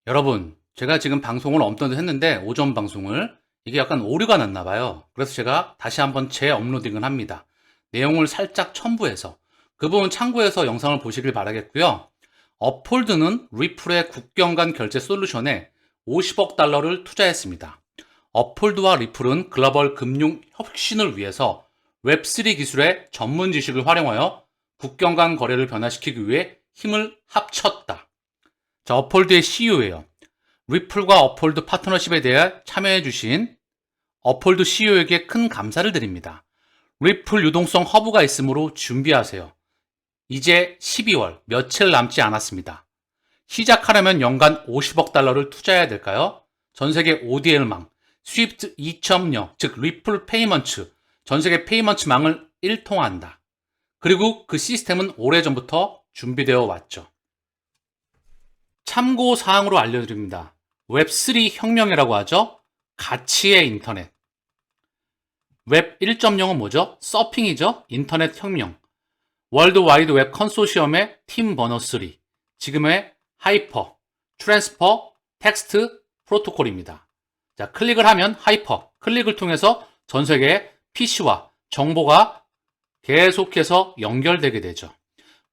여러분, 제가 지금 방송을 업로드 했는데, 오전 방송을, 이게 약간 오류가 났나 봐요. 그래서 제가 다시 한번 재업로딩을 합니다. 내용을 살짝 첨부해서, 그 부분 참고해서 영상을 보시길 바라겠고요. 업홀드는 리플의 국경 간 결제 솔루션에 50억 달러를 투자했습니다. 업홀드와 리플은 글로벌 금융 혁신을 위해서 웹3 기술의 전문 지식을 활용하여 국경 간 거래를 변화시키기 위해 힘을 합쳤다. 자, 업홀드의 CEO예요. 리플과 업홀드 파트너십에 대해 참여해주신 업홀드 CEO에게 큰 감사를 드립니다. 리플 유동성 허브가 있으므로 준비하세요. 이제 12월 며칠 남지 않았습니다. 시작하려면 연간 50억 달러를 투자해야 될까요? 전 세계 ODL망, 스위프트 2.0, 즉 리플 페이먼츠, 전 세계 페이먼츠망을 일통한다. 그리고 그 시스템은 오래전부터 준비되어 왔죠. 참고 사항으로 알려드립니다. 웹3 혁명이라고 하죠. 가치의 인터넷. 웹 1.0은 뭐죠? 서핑이죠. 인터넷 혁명. 월드 와이드 웹 컨소시엄의 팀 버너3. 지금의 하이퍼, 트랜스퍼, 텍스트 프로토콜입니다. 자, 클릭을 하면 하이퍼, 클릭을 통해서 전 세계 PC와 정보가 계속해서 연결되게 되죠.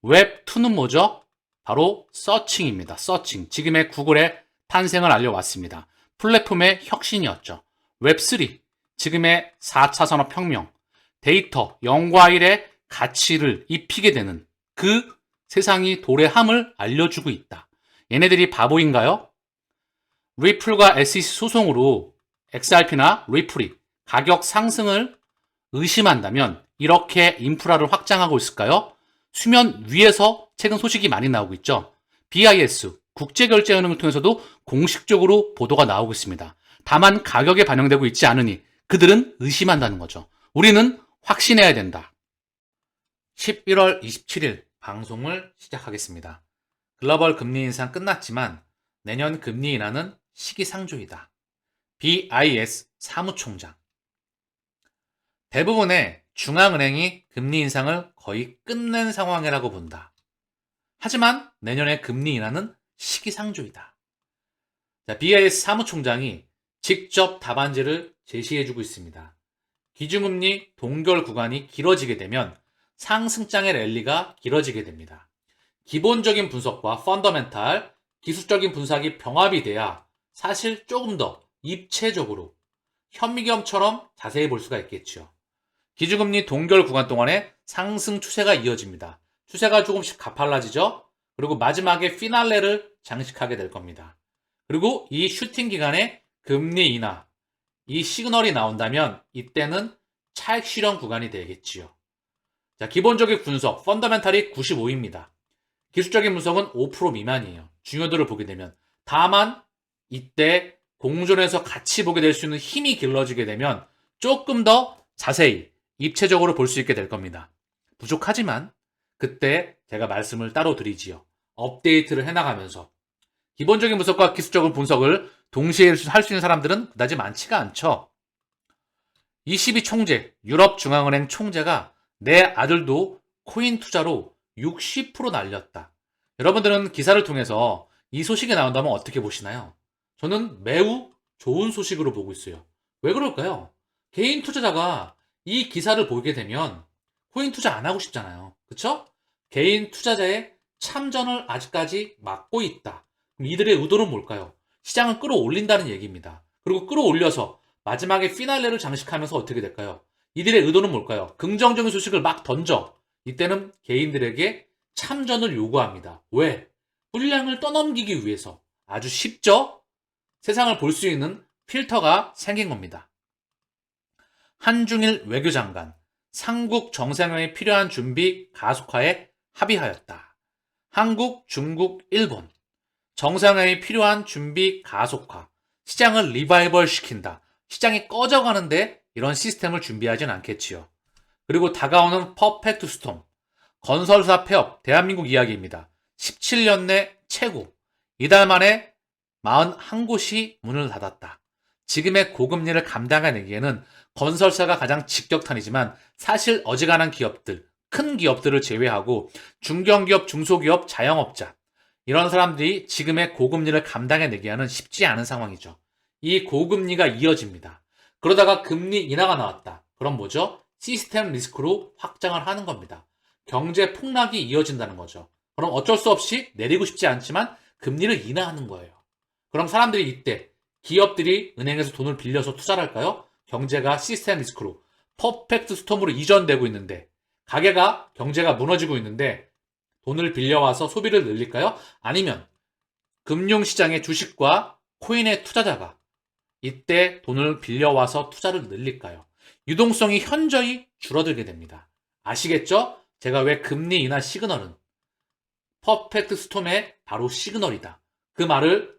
웹2는 뭐죠? 바로 서칭입니다. 서칭. 지금의 구글의 탄생을 알려왔습니다. 플랫폼의 혁신이었죠. 웹3. 지금의 4차 산업혁명. 데이터, 0과 1의 가치를 입히게 되는 그 세상이 도래함을 알려주고 있다. 얘네들이 바보인가요? 리플과 SEC 소송으로 XRP나 리플이 가격 상승을 의심한다면 이렇게 인프라를 확장하고 있을까요? 수면 위에서 최근 소식이 많이 나오고 있죠. BIS, 국제결제은행을 통해서도 공식적으로 보도가 나오고 있습니다. 다만 가격에 반영되고 있지 않으니 그들은 의심한다는 거죠. 우리는 확신해야 된다. 11월 27일 방송을 시작하겠습니다. 글로벌 금리 인상 끝났지만 내년 금리 인하는 시기상조이다. BIS 사무총장. 대부분의 중앙은행이 금리 인상을 거의 끝낸 상황이라고 본다. 하지만 내년의 금리 인하는 시기상조이다. 자, BIS 사무총장이 직접 답안지를 제시해주고 있습니다. 기준금리 동결 구간이 길어지게 되면 상승장의 랠리가 길어지게 됩니다. 기본적인 분석과 펀더멘탈, 기술적인 분석이 병합이 돼야 사실 조금 더 입체적으로 현미경처럼 자세히 볼 수가 있겠죠. 기준금리 동결 구간 동안에 상승 추세가 이어집니다. 추세가 조금씩 가팔라지죠. 그리고 마지막에 피날레를 장식하게 될 겁니다. 그리고 이 슈팅 기간에 금리 인하, 이 시그널이 나온다면 이때는 차익 실현 구간이 되겠지요. 자, 기본적인 분석, 펀더멘탈이 95입니다. 기술적인 분석은 5% 미만이에요. 중요도를 보게 되면. 다만 이때 공존에서 같이 보게 될 수 있는 힘이 길러지게 되면 조금 더 자세히 입체적으로 볼 수 있게 될 겁니다. 부족하지만 그때 제가 말씀을 따로 드리지요. 업데이트를 해나가면서 기본적인 분석과 기술적인 분석을 동시에 할 수 있는 사람들은 그다지 많지가 않죠. ECB 총재, 유럽중앙은행 총재가 내 아들도 코인 투자로 60% 날렸다. 여러분들은 기사를 통해서 이 소식이 나온다면 어떻게 보시나요? 저는 매우 좋은 소식으로 보고 있어요. 왜 그럴까요? 개인 투자자가 이 기사를 보게 되면 코인 투자 안 하고 싶잖아요. 그쵸? 개인 투자자의 참전을 아직까지 막고 있다. 그럼 이들의 의도는 뭘까요? 시장을 끌어올린다는 얘기입니다. 그리고 끌어올려서 마지막에 피날레를 장식하면서 어떻게 될까요? 이들의 의도는 뭘까요? 긍정적인 소식을 막 던져. 이때는 개인들에게 참전을 요구합니다. 왜? 물량을 떠넘기기 위해서. 아주 쉽죠? 세상을 볼 수 있는 필터가 생긴 겁니다. 한중일 외교장관, 삼국 정상회의 필요한 준비 가속화에 합의하였다. 한국, 중국, 일본. 정상회의 필요한 준비 가속화. 시장을 리바이벌 시킨다. 시장이 꺼져가는데 이런 시스템을 준비하진 않겠지요. 그리고 다가오는 퍼펙트 스톰. 건설사 폐업, 대한민국 이야기입니다. 17년 내 최고. 이달 만에 41곳이 문을 닫았다. 지금의 고금리를 감당해내기에는 건설사가 가장 직격탄이지만 사실 어지간한 기업들, 큰 기업들을 제외하고 중견기업, 중소기업, 자영업자 이런 사람들이 지금의 고금리를 감당해내기에는 쉽지 않은 상황이죠. 이 고금리가 이어집니다. 그러다가 금리 인하가 나왔다. 그럼 뭐죠? 시스템 리스크로 확장을 하는 겁니다. 경제 폭락이 이어진다는 거죠. 그럼 어쩔 수 없이 내리고 싶지 않지만 금리를 인하하는 거예요. 그럼 사람들이 이때 기업들이 은행에서 돈을 빌려서 투자를 할까요? 경제가 시스템 리스크로 퍼펙트 스톰으로 이전되고 있는데 가게가 경제가 무너지고 있는데 돈을 빌려와서 소비를 늘릴까요? 아니면 금융시장의 주식과 코인의 투자자가 이때 돈을 빌려와서 투자를 늘릴까요? 유동성이 현저히 줄어들게 됩니다. 아시겠죠? 제가 왜 금리 인하 시그널은 퍼펙트 스톰의 바로 시그널이다. 그 말을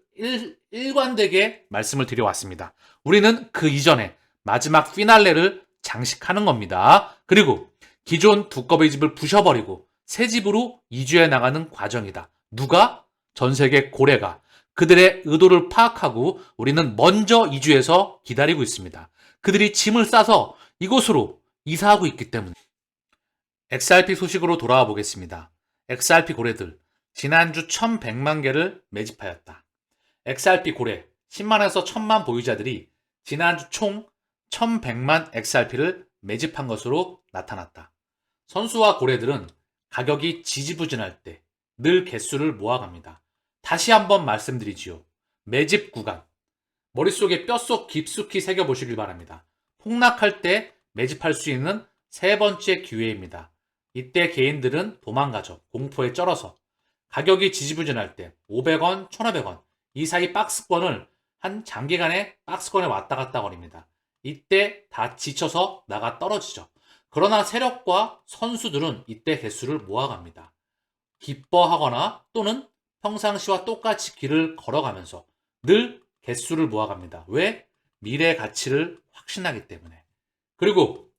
일관되게 말씀을 드려왔습니다. 우리는 그 이전에 마지막 피날레를 장식하는 겁니다. 그리고 기존 두꺼비 집을 부셔버리고 새 집으로 이주해 나가는 과정이다. 누가? 전 세계 고래가 그들의 의도를 파악하고 우리는 먼저 이주해서 기다리고 있습니다. 그들이 짐을 싸서 이곳으로 이사하고 있기 때문에. XRP 소식으로 돌아와 보겠습니다. XRP 고래들 지난주 1100만 개를 매집하였다. XRP 고래 10만에서 1000만 보유자들이 지난주 총 1100만 XRP를 매집한 것으로 나타났다. 선수와 고래들은 가격이 지지부진할 때 늘 개수를 모아갑니다. 다시 한번 말씀드리지요. 매집 구간. 머릿속에 뼛속 깊숙이 새겨보시길 바랍니다. 폭락할 때 매집할 수 있는 세 번째 기회입니다. 이때 개인들은 도망가죠. 공포에 쩔어서. 가격이 지지부진할 때 500원, 1500원 이 사이 박스권을 한 장기간의 박스권에 왔다 갔다 거립니다. 이때 다 지쳐서 나가 떨어지죠. 그러나 세력과 선수들은 이때 개수를 모아갑니다. 기뻐하거나 또는 평상시와 똑같이 길을 걸어가면서 늘 개수를 모아갑니다. 왜? 미래 가치를 확신하기 때문에. 그리고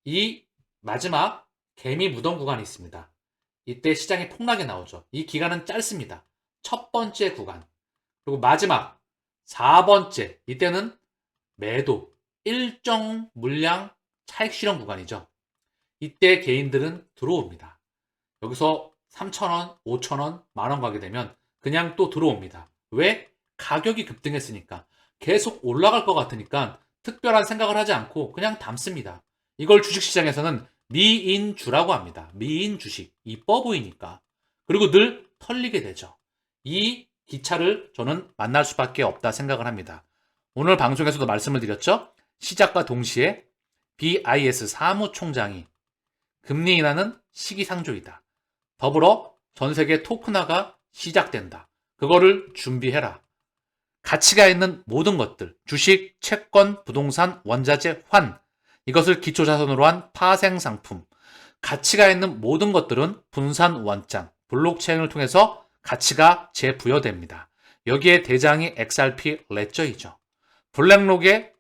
이 마지막 개미 무덤 구간이 있습니다. 이때 시장이 폭락이 나오죠. 이 기간은 짧습니다. 첫 번째 구간. 그리고 마지막 4번째. 이때는 매도, 일정 물량 차익 실현 구간이죠. 이때 개인들은 들어옵니다. 여기서 3,000원, 5,000원, 만원 가게 되면 그냥 또 들어옵니다. 왜? 가격이 급등했으니까. 계속 올라갈 것 같으니까 특별한 생각을 하지 않고 그냥 담습니다. 이걸 주식시장에서는 미인주라고 합니다. 미인 주식. 이뻐 보이니까. 그리고 늘 털리게 되죠. 이 기차를 저는 만날 수밖에 없다 생각을 합니다. 오늘 방송에서도 말씀을 드렸죠. 시작과 동시에 BIS 사무총장이 금리 인하는 시기상조이다. 더불어 전 세계 토큰화가 시작된다. 그거를 준비해라. 가치가 있는 모든 것들, 주식, 채권, 부동산, 원자재, 환, 이것을 기초자산으로 한 파생상품, 가치가 있는 모든 것들은 분산 원장, 블록체인을 통해서 가치가 재부여됩니다. 여기에 대장이 XRP 레저이죠. 블랙록의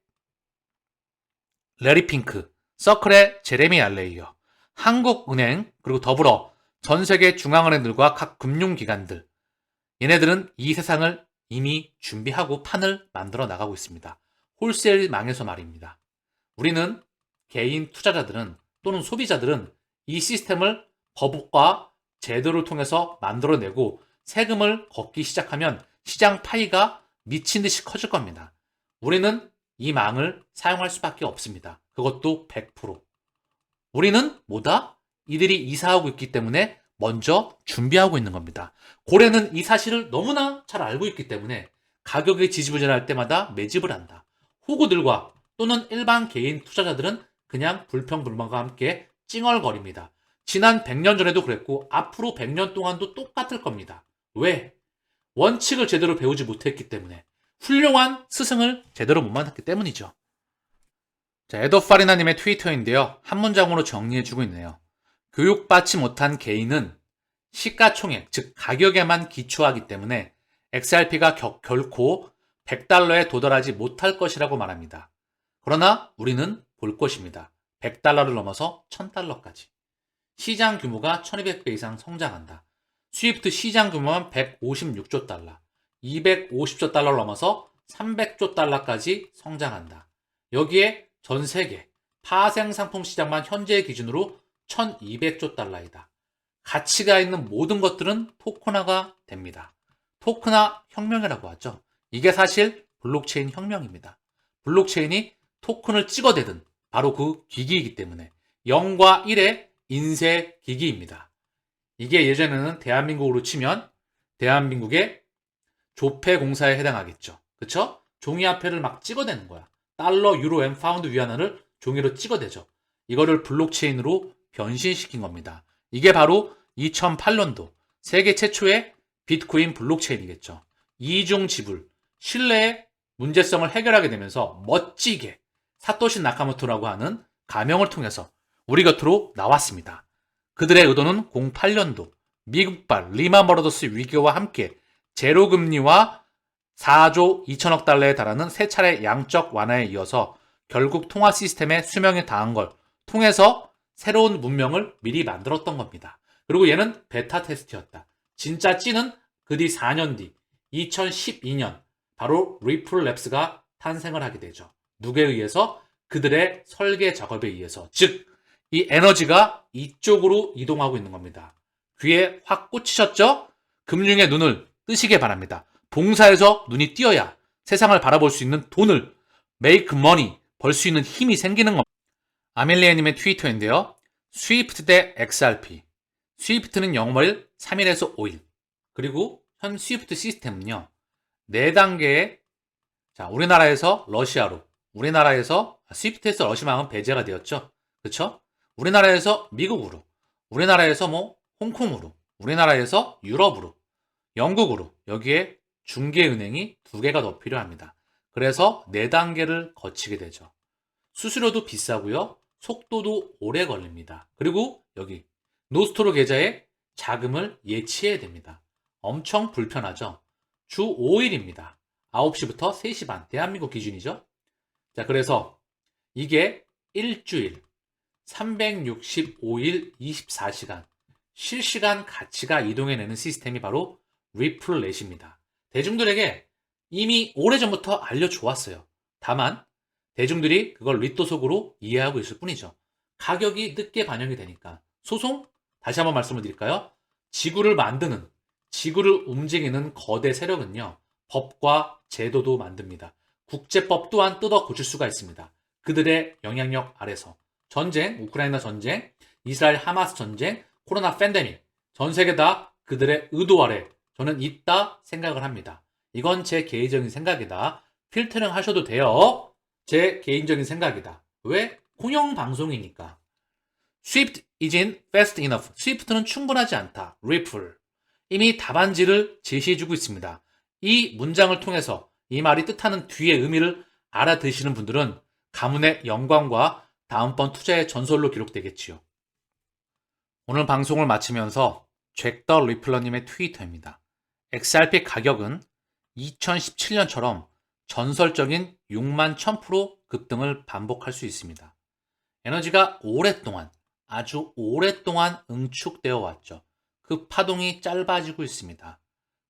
레리 핑크, 서클의 제레미 알레이어, 한국은행, 그리고 더불어 전 세계 중앙은행들과 각 금융기관들, 얘네들은 이 세상을 이미 준비하고 판을 만들어 나가고 있습니다. 홀세일망에서 말입니다. 우리는 개인 투자자들은 또는 소비자들은 이 시스템을 법과 제도를 통해서 만들어내고 세금을 걷기 시작하면 시장 파이가 미친 듯이 커질 겁니다. 우리는 이 망을 사용할 수밖에 없습니다. 그것도 100%. 우리는 뭐다? 이들이 이사하고 있기 때문에 먼저 준비하고 있는 겁니다. 고래는 이 사실을 너무나 잘 알고 있기 때문에 가격이 지지부진할 때마다 매집을 한다. 호구들과 또는 일반 개인 투자자들은 그냥 불평불만과 함께 찡얼거립니다. 지난 100년 전에도 그랬고 앞으로 100년 동안도 똑같을 겁니다. 왜? 원칙을 제대로 배우지 못했기 때문에. 훌륭한 스승을 제대로 못 만났기 때문이죠. 자, 에도파리나님의 트위터인데요. 한 문장으로 정리해주고 있네요. 교육받지 못한 개인은 시가총액, 즉 가격에만 기초하기 때문에 XRP가 결코 100달러에 도달하지 못할 것이라고 말합니다. 그러나 우리는 볼 것입니다. 100달러를 넘어서 1000달러까지. 시장 규모가 1200배 이상 성장한다. 스위프트 시장 규모는 156조 달러, 250조 달러를 넘어서 300조 달러까지 성장한다. 여기에 전 세계 파생 상품 시장만 현재 기준으로 1200조 달러이다. 가치가 있는 모든 것들은 토큰화가 됩니다. 토큰화 혁명이라고 하죠. 이게 사실 블록체인 혁명입니다. 블록체인이 토큰을 찍어대든 바로 그 기기이기 때문에 0과 1의 인쇄 기기입니다. 이게 예전에는 대한민국으로 치면 대한민국의 조폐공사에 해당하겠죠. 그쵸? 종이화폐를 막 찍어대는 거야. 달러, 유로, 엔, 파운드, 위안화를 종이로 찍어대죠. 이거를 블록체인으로 변신시킨 겁니다. 이게 바로 2008년도 세계 최초의 비트코인 블록체인이겠죠. 이중 지불, 신뢰의 문제성을 해결하게 되면서 멋지게 사토시 나카모토라고 하는 가명을 통해서 우리 곁으로 나왔습니다. 그들의 의도는 08년도 미국발 리만 브라더스 위기와 함께 제로금리와 4조 2천억 달러에 달하는 세 차례 양적 완화에 이어서 결국 통화 시스템의 수명이 다한 걸 통해서 새로운 문명을 미리 만들었던 겁니다. 그리고 얘는 베타 테스트였다. 진짜 찐은 그 뒤 4년 뒤 2012년 바로 리플 랩스가 탄생을 하게 되죠. 누구에 의해서? 그들의 설계 작업에 의해서. 즉, 이 에너지가 이쪽으로 이동하고 있는 겁니다. 귀에 확 꽂히셨죠? 금융의 눈을 뜨시길 바랍니다. 봉사에서 눈이 띄어야 세상을 바라볼 수 있는 돈을 make money 벌 수 있는 힘이 생기는 겁니다. 아멜리아님의 트위터인데요. 스위프트 대 XRP. 스위프트는 영업일 3일에서 5일. 그리고 현 스위프트 시스템은요. 4단계의 우리나라에서 러시아로, 우리나라에서 스위프트에서 러시아망은 배제가 되었죠. 그쵸? 우리나라에서 미국으로, 우리나라에서 홍콩으로, 우리나라에서 유럽으로, 영국으로, 여기에 중개은행이 2개가 더 필요합니다. 그래서 4단계를 거치게 되죠. 수수료도 비싸고요. 속도도 오래 걸립니다. 그리고 여기 노스토로 계좌에 자금을 예치해야 됩니다. 엄청 불편하죠. 주 5일입니다. 9시부터 3시 반. 대한민국 기준이죠. 자, 그래서 이게 일주일, 365일, 24시간 실시간 가치가 이동해내는 시스템이 바로 리플렛입니다. 대중들에게 이미 오래전부터 알려주었어요. 다만 대중들이 그걸 리또 속으로 이해하고 있을 뿐이죠. 가격이 늦게 반영이 되니까. 소송? 다시 한번 말씀을 드릴까요? 지구를 만드는, 지구를 움직이는 거대 세력은요. 법과 제도도 만듭니다. 국제법 또한 뜯어 고칠 수가 있습니다. 그들의 영향력 아래서. 전쟁, 우크라이나 전쟁, 이스라엘 하마스 전쟁, 코로나 팬데믹, 전 세계 다 그들의 의도 아래 저는 있다 생각을 합니다. 이건 제 개인적인 생각이다. 필터링 하셔도 돼요. 제 개인적인 생각이다. 왜? 공영방송이니까. Swift isn't fast enough. 스위프트는 충분하지 않다. Ripple. 이미 답안지를 제시해주고 있습니다. 이 문장을 통해서 이 말이 뜻하는 뒤의 의미를 알아드시는 분들은 가문의 영광과 다음번 투자의 전설로 기록되겠지요. 오늘 방송을 마치면서 잭더 리플러님의 트위터입니다. XRP 가격은 2017년처럼 전설적인 6만 1000% 급등을 반복할 수 있습니다. 에너지가 오랫동안, 아주 오랫동안 응축되어 왔죠. 그 파동이 짧아지고 있습니다.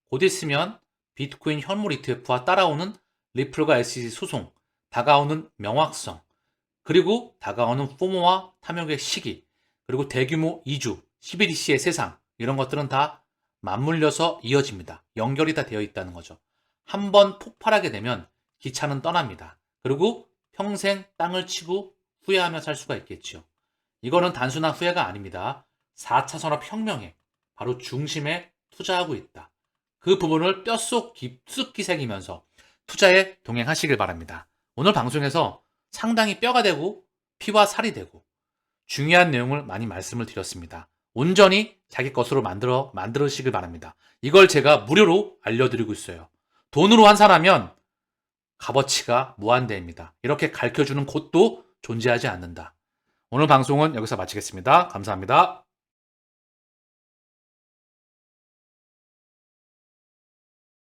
곧 있으면 비트코인 현물 ETF와 따라오는 리플과 SEC 소송, 다가오는 명확성, 그리고 다가오는 포모와 탐욕의 시기, 그리고 대규모 이주, CBDC의 세상, 이런 것들은 다 맞물려서 이어집니다. 연결이 다 되어 있다는 거죠. 한번 폭발하게 되면 기차는 떠납니다. 그리고 평생 땅을 치고 후회하며 살 수가 있겠죠. 이거는 단순한 후회가 아닙니다. 4차 산업혁명에 바로 중심에 투자하고 있다. 그 부분을 뼛속 깊숙이 새기면서 투자에 동행하시길 바랍니다. 오늘 방송에서 상당히 뼈가 되고 피와 살이 되고 중요한 내용을 많이 말씀을 드렸습니다. 온전히 자기 것으로 만들으시길 바랍니다. 이걸 제가 무료로 알려드리고 있어요. 돈으로 환산하면 값어치가 무한대입니다. 이렇게 가르쳐주는 곳도 존재하지 않는다. 오늘 방송은 여기서 마치겠습니다. 감사합니다.